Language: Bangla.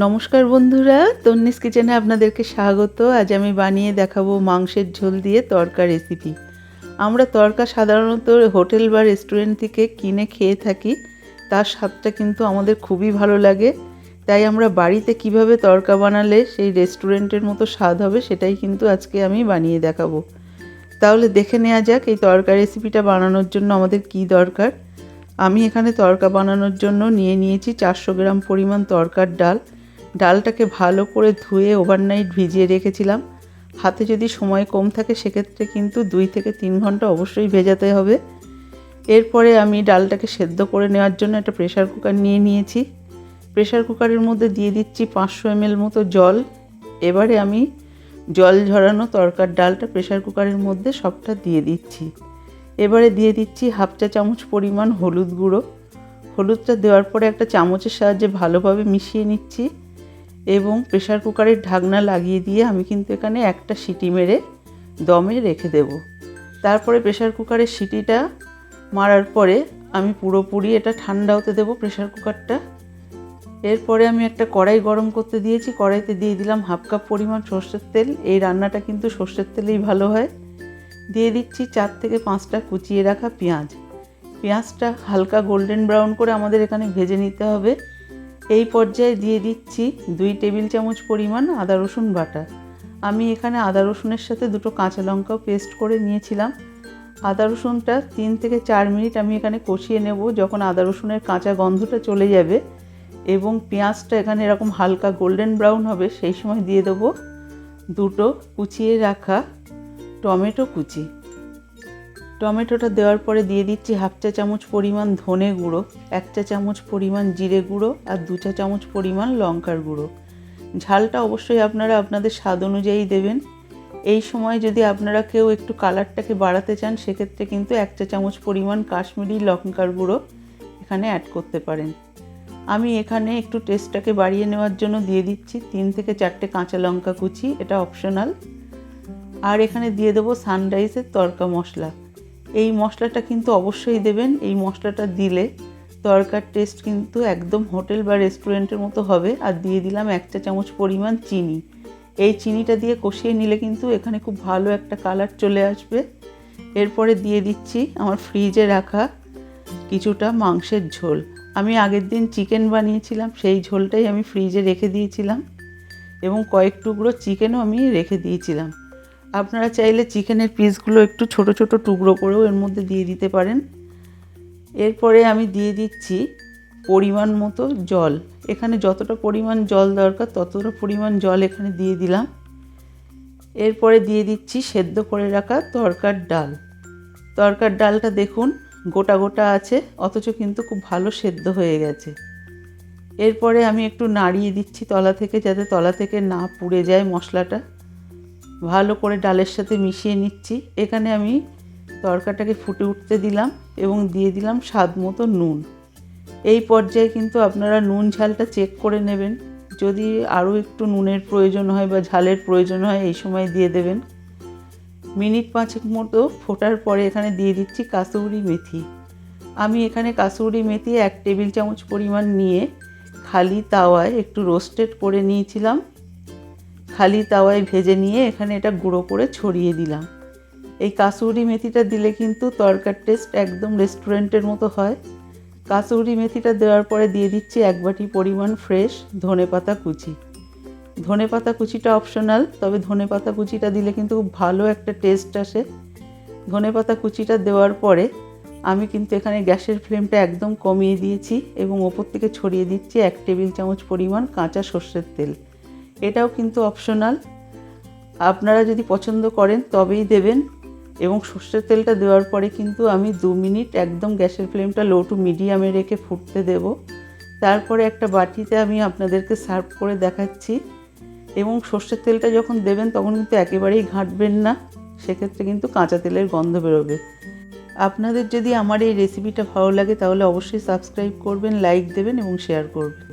নমস্কার বন্ধুরা, তন্নিস কিচেনে আপনাদেরকে স্বাগত। আজ আমি বানিয়ে দেখাবো মাংসের ঝোল দিয়ে তড়কা রেসিপি। আমরা তড়কা সাধারণত হোটেল বা রেস্টুরেন্ট থেকে কিনে খেয়ে থাকি, তার স্বাদটা কিন্তু আমাদের খুবই ভালো লাগে। তাই আমরা বাড়িতে কিভাবে তড়কা বানালে সেই রেস্টুরেন্টের মতো স্বাদ হবে সেটাই কিন্তু আজকে আমি বানিয়ে দেখাবো। তাহলে দেখে নেওয়া যাক এই তড়কা রেসিপিটা বানানোর জন্য আমাদের কি দরকার। আমি এখানে তড়কা বানানোর জন্য নিয়েছি 400 গ্রাম পরিমাণ তড়কার ডাল। ডালটাকে ভালো করে ধুয়ে ওভারনাইট ভিজিয়ে রেখেছিলাম। হাতে যদি সময় কম থাকে সেক্ষেত্রে কিন্তু 2 থেকে 3 ঘন্টা অবশ্যই ভেজাতে হবে। এরপরে আমি ডালটাকে সেদ্ধ করে নেওয়ার জন্য একটা প্রেসার কুকার নিয়েছি। প্রেসার কুকারের মধ্যে দিয়ে দিচ্ছি 500 ml মতো জল। এবারে আমি জল ঝরানো তড়কার ডালটা প্রেসার কুকারের মধ্যে সবটা দিয়ে দিচ্ছি। এবারে দিয়ে দিচ্ছি হাফ চা চামচ পরিমাণ হলুদ গুঁড়ো। হলুদটা দেওয়ার পরে একটা চামচের সাহায্যে ভালোভাবে মিশিয়ে নিচ্ছি এবং প্রেসার কুকারের ঢাকনা লাগিয়ে দিয়ে আমি কিন্তু এখানে একটা সিটি মেরে দমে রেখে দেব। তারপরে প্রেসার কুকারের সিটিটা মারার পরে আমি পুরোপুরি এটা ঠান্ডা হতে দেব প্রেসার কুকারটা। এরপরে আমি একটা কড়াই গরম করতে দিয়েছি। কড়াইতে দিয়ে দিলাম হাফ কাপ পরিমাণ সর্ষের তেল। এই রান্নাটা কিন্তু সর্ষের তেলেই ভালো হয়। দিয়ে দিচ্ছি 4 থেকে 5টা কুচিয়ে রাখা পেঁয়াজ। পেঁয়াজটা হালকা গোল্ডেন ব্রাউন করে আমাদের এখানে ভেজে নিতে হবে। এই পর্যায়ে দিয়ে দিচ্ছি 2 টেবিল চামচ পরিমাণ আদা রসুন বাটা। আমি এখানে আদা রসুনের সাথে 2টো কাঁচা লঙ্কাও পেস্ট করে নিয়েছিলাম। আদা রসুনটা 3 থেকে 4 মিনিট আমি এখানে কষিয়ে নেব। যখন আদা রসুনের কাঁচা গন্ধটা চলে যাবে এবং পেঁয়াজটা এখানে এরকম হালকা গোল্ডেন ব্রাউন হবে, সেই সময় দিয়ে দেবো 2টো কুচিয়ে রাখা টমেটো কুচি। টমেটোটা দেওয়ার পরে দিয়ে দিচ্ছি হাফ চা চামচ পরিমাণ ধনে গুঁড়ো, 1 চা চামচ পরিমাণ জিরে গুঁড়ো আর 2 চা চামচ পরিমাণ লঙ্কার গুঁড়ো। ঝালটা অবশ্যই আপনারা আপনাদের স্বাদ অনুযায়ী দেবেন। এই সময় যদি আপনারা কেউ একটু কালারটাকে বাড়াতে চান সেক্ষেত্রে কিন্তু 1 চা চামচ পরিমাণ কাশ্মীরি লঙ্কার গুঁড়ো এখানে অ্যাড করতে পারেন। আমি এখানে একটু টেস্টটাকে বাড়িয়ে নেওয়ার জন্য দিয়ে দিচ্ছি 3 থেকে 4টে কাঁচা লঙ্কা কুচি, এটা অপশনাল। আর এখানে দিয়ে দেবো সানরাইজের তড়কা মশলা। এই মশলাটা কিন্তু অবশ্যই দেবেন। এই মশলাটা দিলে তড়কার টেস্ট কিন্তু একদম হোটেল বা রেস্টুরেন্টের মতো হবে। আর দিয়ে দিলাম 1 চা চামচ পরিমাণ চিনি। এই চিনিটা দিয়ে কষিয়ে নিলে কিন্তু এখানে খুব ভালো একটা কালার চলে আসবে। এরপরে দিয়ে দিচ্ছি আমার ফ্রিজে রাখা কিছুটা মাংসের ঝোল। আমি আগের দিন চিকেন বানিয়েছিলাম, সেই ঝোলটাই আমি ফ্রিজে রেখে দিয়েছিলাম এবং কয়েক টুকরো চিকেনও আমি রেখে দিয়েছিলাম। আপনারা চাইলে চিকেনের পিসগুলো একটু ছোট ছোট টুকরো করেও এর মধ্যে দিয়ে দিতে পারেন। এরপরে আমি দিয়ে দিচ্ছি পরিমাণ মতো জল। এখানে যতটা পরিমাণ জল দরকার ততটা পরিমাণ জল এখানে দিয়ে দিলাম। এরপরে দিয়ে দিচ্ছি সেদ্ধ করে রাখা তড়কার ডাল। তড়কার ডালটা দেখুন গোটা গোটা আছে, অথচ কিন্তু খুব ভালো সেদ্ধ হয়ে গেছে। এরপরে আমি একটু নাড়িয়ে দিচ্ছি তলা থেকে, যাতে তলা থেকে না পুড়ে যায় মশলাটা। ভালো করে ডালের সাথে মিশিয়ে নিচ্ছি। এখানে আমি তড়কাটাকে ফুটে উঠতে দিলাম এবং দিয়ে দিলাম স্বাদ মতো নুন। এই পর্যায়ে কিন্তু আপনারা নুন ঝালটা চেক করে নেবেন। যদি আরও একটু নুনের প্রয়োজন হয় বা ঝালের প্রয়োজন হয় এই সময় দিয়ে দেবেন। মিনিট 5 মতো ফোটার পরে এখানে দিয়ে দিচ্ছি কাসুরি মেথি। আমি এখানে কাসুরি মেথি 1 টেবিল চামচ পরিমাণ নিয়ে খালি তাওয়ায় একটু রোস্টেড করে নিয়েছিলাম। খালি তাওয়ায় ভেজে নিয়ে এখানে এটা গুঁড়ো করে ছড়িয়ে দিলাম। এই কাসুরি মেথিটা দিলে কিন্তু তড়কার টেস্ট একদম রেস্টুরেন্টের মতো হয়। কাসুরি মেথিটা দেওয়ার পরে দিয়ে দিচ্ছি 1 বাটি পরিমাণ ফ্রেশ ধনেপাতা কুচি। ধনেপাতা কুচিটা অপশনাল, তবে ধনেপাতা কুচিটা দিলে কিন্তু খুব ভালো একটা টেস্ট আসে। ধনেপাতা কুচিটা দেওয়ার পরে আমি কিন্তু এখানে গ্যাসের ফ্লেমটা একদম কমিয়ে দিয়েছি এবং ওপর থেকে ছড়িয়ে দিচ্ছি 1 টেবিল চামচ পরিমাণ কাঁচা সর্ষের তেল। এটাও কিন্তু অপশনাল, আপনারা যদি পছন্দ করেন তবেই দেবেন। এবং সর্ষের তেলটা দেওয়ার পরে কিন্তু আমি 2 মিনিট একদম গ্যাসের ফ্লেমটা লো টু মিডিয়ামে রেখে ফুটতে দেব। তারপরে একটা বাটিতে আমি আপনাদেরকে সার্ভ করে দেখাচ্ছি। এবং সর্ষের তেলটা যখন দেবেন তখন কিন্তু একেবারেই ঘাঁটবেন না, সেক্ষেত্রে কিন্তু কাঁচা তেলের গন্ধ বেরোবে। আপনাদের যদি আমার এই রেসিপিটা ভালো লাগে তাহলে অবশ্যই সাবস্ক্রাইব করবেন, লাইক দেবেন এবং শেয়ার করবেন।